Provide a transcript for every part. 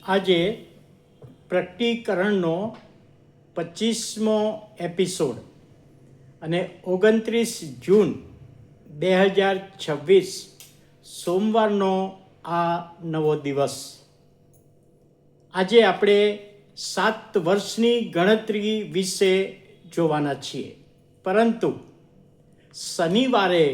આજે પ્રકટીકરણનો 25મો એપિસોડ અને 29 જૂન 2026 સોમવારનો આ નવો દિવસ. આજે આપણે 7 વર્ષની ગણતરી વિશે જોવાના છીએ, પરંતુ શનિવારે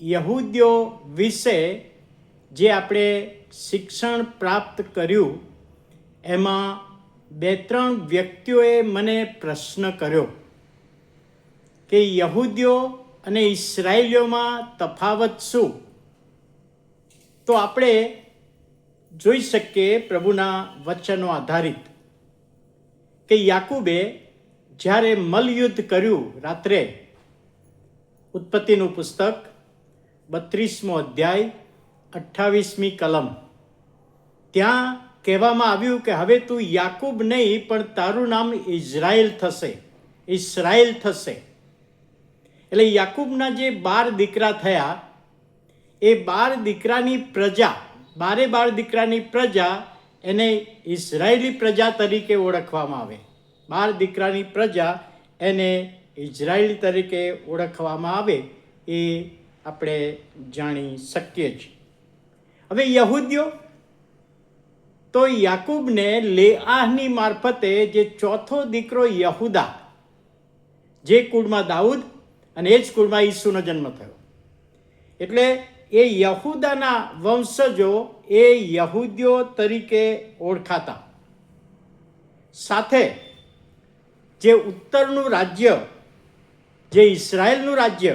યહૂદીઓ વિશે જે આપણે શિક્ષણ પ્રાપ્ત કર્યું એમાં 2-3 વ્યક્તિઓએ મને પ્રશ્ન કર્યો કે યહૂદીઓ અને ઇસ્રાયેલીઓમાં તફાવત શું? તો આપણે જોઈ શકીએ પ્રભુના વચનો આધારિત કે યાકૂબે જ્યારે મલયુદ્ધ કર્યું રાત્રે, ઉત્પત્તિનું પુસ્તક 32મો અધ્યાય 28મી કલમ, ત્યાં કહેવામાં આવ્યું કે હવે તું યાકૂબ નહીં પણ તારું નામ ઇઝરાયેલ થશે. એટલે યાકૂબના જે 12 દીકરા થયા એ 12 દીકરાની પ્રજા, 12 દીકરાની પ્રજા એને ઇઝરાયેલી પ્રજા તરીકે ઓળખવામાં આવે. 12 દીકરાની પ્રજા એને ઇઝરાયેલી તરીકે ઓળખવામાં આવે એ આપણે જાણી શકીએ છીએ. હવે યહૂદીઓ તો યાકૂબને લેઆહની મારફતે જે ચોથો દીકરો યહૂદા, જે કુળમાં દાઉદ અને એ જ કુળમાં ઈસુનો જન્મ થયો, એટલે એ યહૂદાના વંશજો એ યહૂદીઓ તરીકે ઓળખાતા. સાથે જે ઉત્તરનું રાજ્ય, જે ઇઝરાયેલનું રાજ્ય,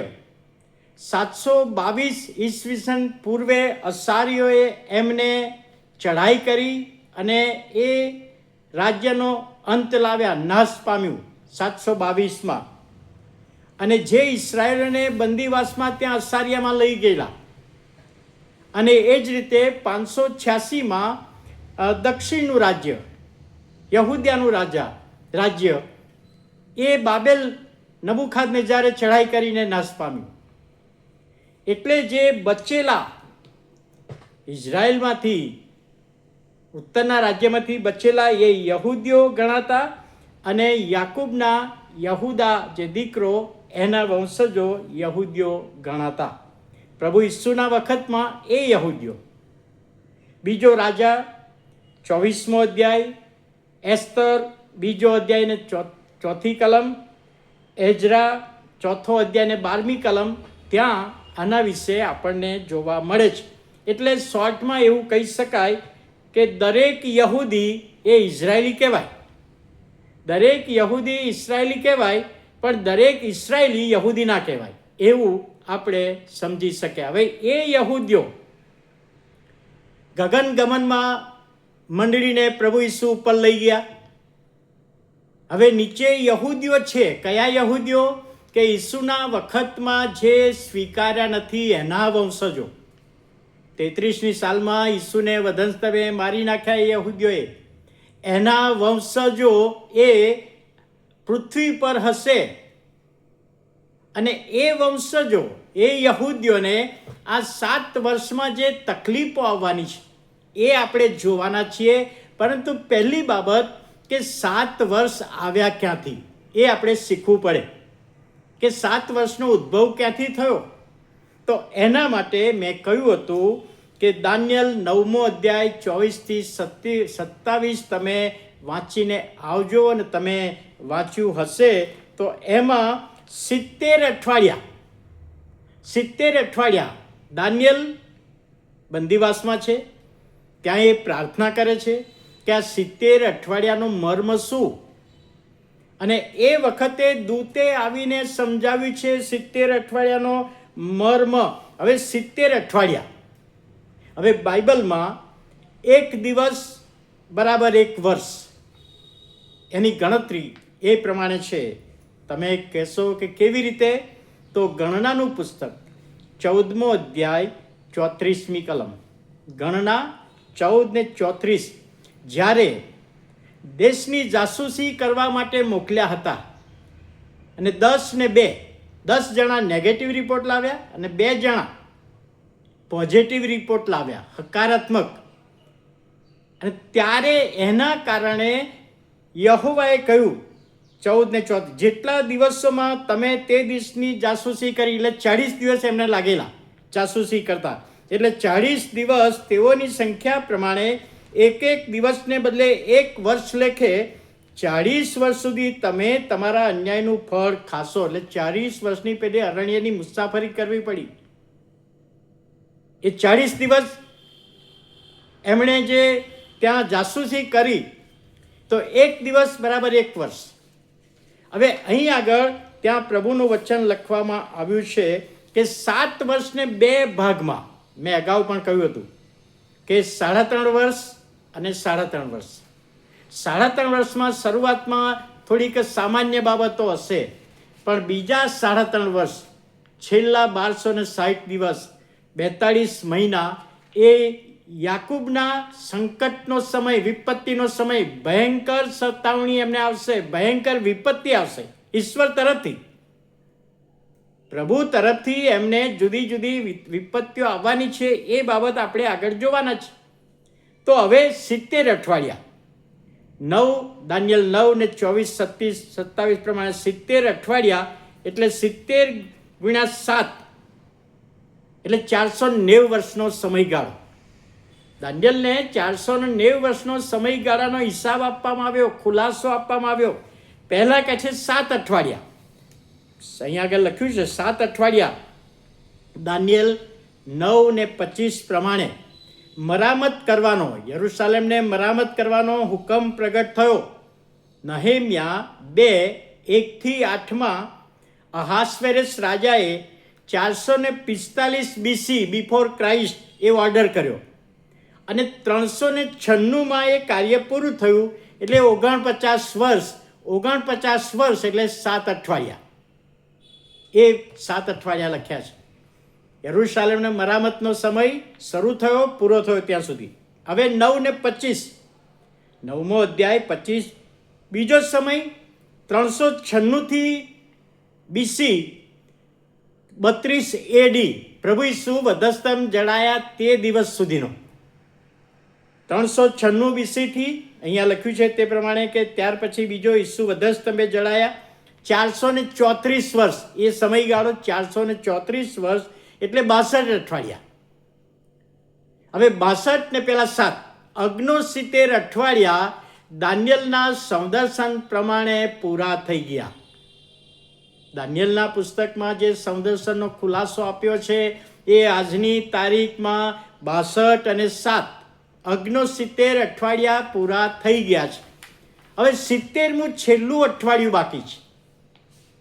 722 ઈસવીસન પૂર્વે અસારીઓએ એમને ચઢાઈ કરી અને એ રાજ્યનો અંત લાવ્યા, નાશ પામ્યું 722માં. અને જે ઇસ્રાયેલોને બંદીવાસમાં ત્યાં અસારિયામાં લઈ ગયેલા, અને એ જ રીતે 586માં દક્ષિણનું રાજ્ય, યહૂદિયાનું રાજ્ય એ બાબેલ નબુખાદનેજારે ચઢાઈ કરીને નાશ પામ્યું. એટલે જે બચેલા ઇઝરાયેલમાંથી, ઉત્તરના રાજ્યમાંથી બચેલા એ યહૂદીઓ ગણાતા, અને યાકૂબના યહૂદા જે દીકરો એના વંશજો યહૂદીઓ ગણાતા. પ્રભુ ઈસુના વખતમાં એ યહૂદીઓ. બીજો રાજા 24મો અધ્યાય, એસ્તર 2જો અધ્યાય ને 4થી કલમ, એઝરા 4થો અધ્યાય ને 12મી કલમ, ત્યાં આના વિશે આપણને જોવા મળે છે. એટલે શોર્ટમાં એવું કહી શકાય કે દરેક યહૂદી એ ઇઝરાયેલી કહેવાય, દરેક યહૂદી ઇઝરાયેલી કહેવાય, પણ દરેક ઇઝરાયેલી યહૂદી ના કહેવાય, એવું આપણે સમજી શક્યા. હવે એ યહૂદીઓ ગગનગમનમાં મંડળીને પ્રભુ ઈસુ ઉપર લઈ ગયા. હવે નીચે યહૂદીઓ છે. કયા યહૂદીઓ? કે ઈસુના વખતમાં જે સ્વીકાર્યા નથી એના વંશજો. 33મી સાલમાં ઈસુને વધંસ્તવે મારી નાખ્યા એ યહૂદીઓએ, એના વંશજો એ પૃથ્વી પર હશે. અને એ વંશજો, એ યહૂદીઓને આ 7 વર્ષમાં જે તકલીફો આવવાની છે એ આપણે જોવાના છીએ. પરંતુ પહેલી બાબત કે 7 વર્ષ આવ્યા ક્યાંથી, એ આપણે શીખવું પડે કે 7 વર્ષનો ઉદ્ભવ ક્યાંથી થયો. તો એના માટે મેં કહ્યું હતું કે દાનિયેલ 9મો અધ્યાય 24થી 27 તમે વાંચીને આવજો. અને તમે વાંચ્યું હશે તો એમાં 70 અઠવાડિયા દાનિયેલ બંદીવાસમાં છે. ત્યાં એ પ્રાર્થના કરે છે કે આ 70 અઠવાડિયાનો મર્મ શું, અને એ વખતે દૂતે આવીને સમજાવ્યું છે 70 અઠવાડિયાનો મર્મ. હવે 70 અઠવાડિયા, હવે બાઇબલમાં 1 દિવસ બરાબર 1 વર્ષ, એની ગણતરી એ પ્રમાણે છે. તમે કહેશો કે કેવી રીતે? તો ગણનાનું પુસ્તક 14મો અધ્યાય 34મી કલમ, ગણના 14 ને 34, જ્યારે દેશની જાસૂસી કરવા માટે મોકલ્યા હતા, અને 10 ને 2, 10 જણા નેગેટિવ રિપોર્ટ લાવ્યા અને 2 જણા પોઝિટિવ રિપોર્ટ લાવ્યા, હકારાત્મક. અને ત્યારે એના કારણે યહોવાએ કહ્યું 14 ને 14, જેટલા દિવસોમાં તમે તે દિવસની જાસૂસી કરી, એટલે 40 દિવસ એમને લાગેલા જાસૂસી કરતા, એટલે 40 દિવસ તેઓની સંખ્યા પ્રમાણે એક દિવસને બદલે 1 વર્ષ લેખે 40 વર્ષ સુધી તમે તમારા અન્યાયનું ફળ ખાશો. એટલે 40 વર્ષની પેલી અરણ્યની મુસાફરી કરવી પડી. એ 40 દિવસ એમણે જે ત્યાં જાસૂસી કરી, તો 1 દિવસ બરાબર 1 વર્ષ. હવે અહીં આગળ ત્યાં પ્રભુનું વચન લખવામાં આવ્યું છે કે 7 વર્ષને 2 ભાગમાં, મેં અગાઉ પણ કહ્યું હતું કે 3.5 વર્ષ અને 3.5 વર્ષ. 3.5 વર્ષમાં શરૂઆતમાં થોડીક સામાન્ય બાબતો હશે, પણ બીજા 3.5 વર્ષ, છેલ્લા 1260 દિવસ, 42 મહિના, એ યાકૂબના સંકટનો સમય, વિપત્તિનો સમય, ભયંકર સતાવણી એમને આવશે, ભયંકર વિપત્તિ આવશે ઈશ્વર તરફથી, પ્રભુ તરફથી એમને જુદી જુદી વિપત્તિઓ આવવાની છે. એ બાબત આપણે આગળ જોવાના છે. તો હવે 70 અઠવાડિયા, દાનિયેલ 9 ને 24, 27 પ્રમાણે 70 અઠવાડિયા એટલે 70 ગુણ્યા 7 એટલે 490 વર્ષનો સમયગાળો. દાનિયેલને 490 વર્ષનો સમયગાળાનો હિસાબ આપવામાં આવ્યો, ખુલાસો આપવામાં આવ્યો. પહેલા કહે છે 7 અઠવાડિયા, અહીંયા આગળ લખ્યું છે 7 અઠવાડિયા. દાનિયેલ 9 ને 25 પ્રમાણે મરામત કરવાનો, યરૂશાલેમને મરામત કરવાનો હુકમ પ્રગટ થયો. નહેમ્યા 2:1-8 અહાસ્વેરસ રાજાએ 445 BC બિફોર ક્રાઇસ્ટ એ ઓર્ડર કર્યો, અને 396 એ કાર્ય પૂરું થયું. એટલે 49 વર્ષ એટલે 7 અઠવાડિયા. એ 7 અઠવાડિયા લખ્યા છે. યરૂશાલેમને મરામતનો સમય શરૂ થયો, પૂરો થયો ત્યાં સુધી. હવે 9 ને 25, 9મો અધ્યાય 25, બીજો સમય 396 BC 32 AD પ્રભુ ઈસુ વધસ્તંભ જડાયા તે દિવસ સુધીનો. 396 BC થી અહીંયા લખ્યું છે તે પ્રમાણે કે ત્યાર પછી બીજો ઈસુ વધસ્તંભે જડાયા. 434 વર્ષ એ સમયગાળો, 434 વર્ષ એટલે 62 અઠવાડિયા. હવે 62 ને પેલા 7, 69 અઠવાડિયા દાનિયેલના સંદર્શન પ્રમાણે પૂરા થઈ ગયા. દાનિયેલના પુસ્તકમાં જે સંદર્શનનો ખુલાસો આપ્યો છે એ આજની તારીખમાં 62 અને 7, 69 અઠવાડિયા પૂરા થઈ ગયા છે. હવે 70મું છેલ્લું અઠવાડિયું બાકી છે.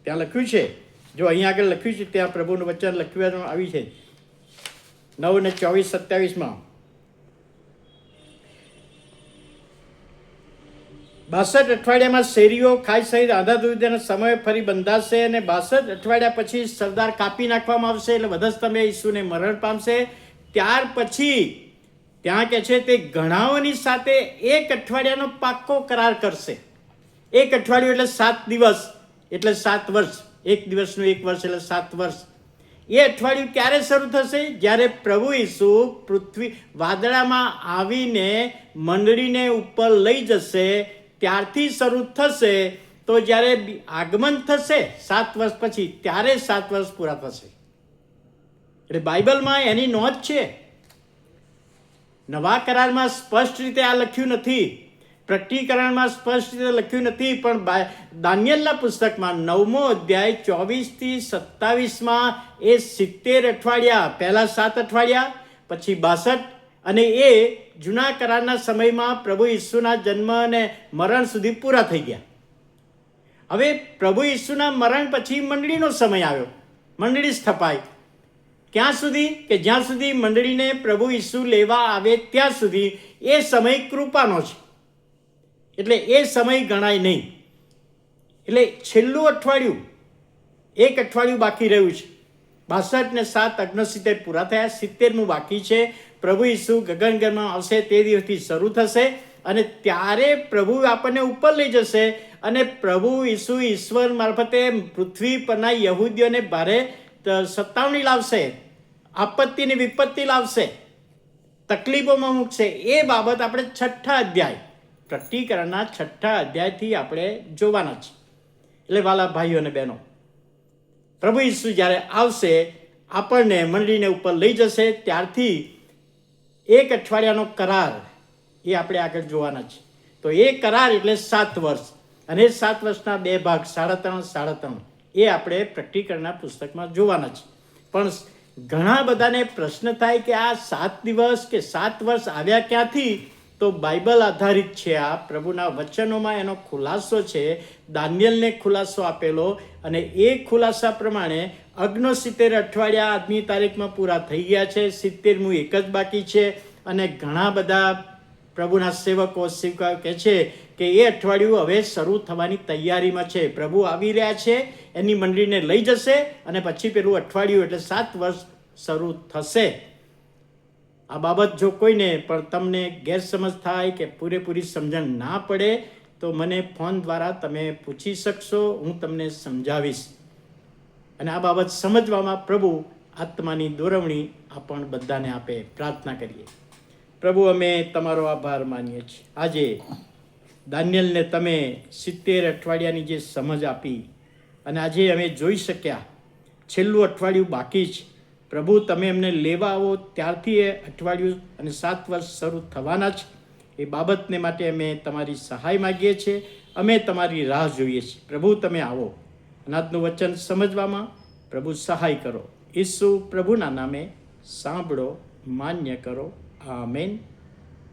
ત્યાં લખ્યું છે, જો અહીંયા આગળ લખ્યું છે, ત્યાં પ્રભુનું વચન લખવાનું આવ્યું છે 9 ને 24, 27. 62 અઠવાડિયામાં શેરીઓ ખાઈ સહિત આધા દુર્દના સમય ફરી બંધાશે, અને 62 અઠવાડિયા પછી સરદાર કાપી નાખવામાં આવશે, એટલે વધસ્તંભે ઈસુને મરણ પામશે. ત્યાર પછી ત્યાં કે છે તે ગણાઓની સાથે 1 અઠવાડિયાનો પાક્કો કરાર કરશે. 1 અઠવાડિયું એટલે 7 દિવસ એટલે 7 વર્ષ, 1 દિવસનું 1 વર્ષ એટલે 7 વર્ષ. એ અઠવાડિયું ક્યારે શરૂ થશે? જ્યારે પ્રભુ ઈસુ પૃથ્વી વાદળામાં આવીને મંડળીને ઉપર લઈ જશે, ત્યારથી શરૂ થશે. તો જ્યારે આગમન થશે 7 વર્ષ પછી, ત્યારે 7 વર્ષ પૂરા થશે. એટલે બાઇબલમાં એની નોંધ છે. નવા કરારમાં સ્પષ્ટ રીતે આ લખ્યું નથી, પ્રકટીકરણમાં સ્પષ્ટ રીતે લખ્યું નથી, પણ દાનિયેલના પુસ્તકમાં 9મો અધ્યાય 24-27 એ 70 અઠવાડિયા, પહેલા 7 અઠવાડિયા, પછી 62, અને એ જૂના કરારના સમયમાં પ્રભુ ઈસુના જન્મ અને મરણ સુધી પૂરા થઈ ગયા. હવે પ્રભુ ઈસુના મરણ પછી મંડળીનો સમય આવ્યો, મંડળી સ્થપાય. ક્યાં સુધી? કે જ્યાં સુધી મંડળીને પ્રભુ ઈસુ લેવા આવે ત્યાં સુધી એ સમય કૃપાનો છે, એટલે એ સમય ગણાય નહીં. એટલે છેલ્લું અઠવાડિયું, 1 અઠવાડિયું બાકી રહ્યું છે. 62 ને 7, 69 પૂરા થયા, 70મું બાકી છે. પ્રભુ ઈસુ ગગનગરમાં આવશે, તે દિવસથી શરૂ થશે, અને ત્યારે પ્રભુ આપણને ઉપર લઈ જશે, અને પ્રભુ ઈસુ ઈશ્વર મારફતે પૃથ્વી પરના યહૂદીઓને ભારે સતાવણી લાવશે, આપત્તિની વિપત્તિ લાવશે. તકલીફોમાં મૂકશે, એ બાબત આપણે 6ઠ્ઠા અધ્યાય પ્રકટીકરણના 6ઠ્ઠા અધ્યાયથી આપણે જોવાના છે. એટલે વાલા ભાઈઓ અને બહેનો, પ્રભુ ઈસુ જ્યારે આવશે, આપણને મંડળીને ઉપર લઈ જશે, ત્યારથી 1 અઠવાડિયાનો કરાર એ આપણે આગળ જોવાના છે. તો એ કરાર એટલે 7 વર્ષ, અને 7 વર્ષના 2 ભાગ 3.5 એ આપણે પ્રકટીકરણના પુસ્તકમાં જોવાના છે. પણ ઘણા બધાને પ્રશ્ન થાય કે આ 7 દિવસ કે 7 વર્ષ આવ્યા ક્યાંથી? તો બાઇબલ આધારિત છે. આ પ્રભુના વચનોમાં એનો ખુલાસો છે. દાનિયેલને ખુલાસો આપેલો, અને એ ખુલાસા પ્રમાણે 69 અઠવાડિયા આજની તારીખમાં પૂરા થઈ ગયા છે. 70મું એક જ બાકી છે. અને ઘણા બધા પ્રભુના સેવકો કહે છે કે એ અઠવાડિયું હવે શરૂ થવાની તૈયારીમાં છે. પ્રભુ આવી રહ્યા છે, એની મંડળીને લઈ જશે, અને પછી પેલું અઠવાડિયું એટલે 7 વર્ષ શરૂ થશે. આ બાબત જો કોઈને પણ તમને ગેરસમજ થાય કે પૂરેપૂરી સમજણ ના પડે, તો મને ફોન દ્વારા તમે પૂછી શકશો, હું તમને સમજાવીશ. અને આ બાબત સમજવામાં પ્રભુ આત્માની દોરવણી આપણ બધાને આપે. પ્રાર્થના કરીએ. પ્રભુ, અમે તમારો આભાર માનીએ છીએ. આજે દાનિયેલને તમે 70 અઠવાડિયાની જે સમજ આપી, અને આજે અમે જોઈ શક્યા છેલ્લું અઠવાડિયું બાકી છે. પ્રભુ, તમે એમને લેવા આવો ત્યારથી એ અઠવાડિયું અને 7 વર્ષ શરૂ થવાના છે. એ બાબતને માટે અમે તમારી સહાય માગીએ છીએ. અમે તમારી રાહ જોઈએ છીએ. પ્રભુ, તમે આવો, અનાજનું વચન સમજવામાં પ્રભુ સહાય કરો. ઈસુ પ્રભુના નામે સાંભળો, માન્ય કરો. આમેન.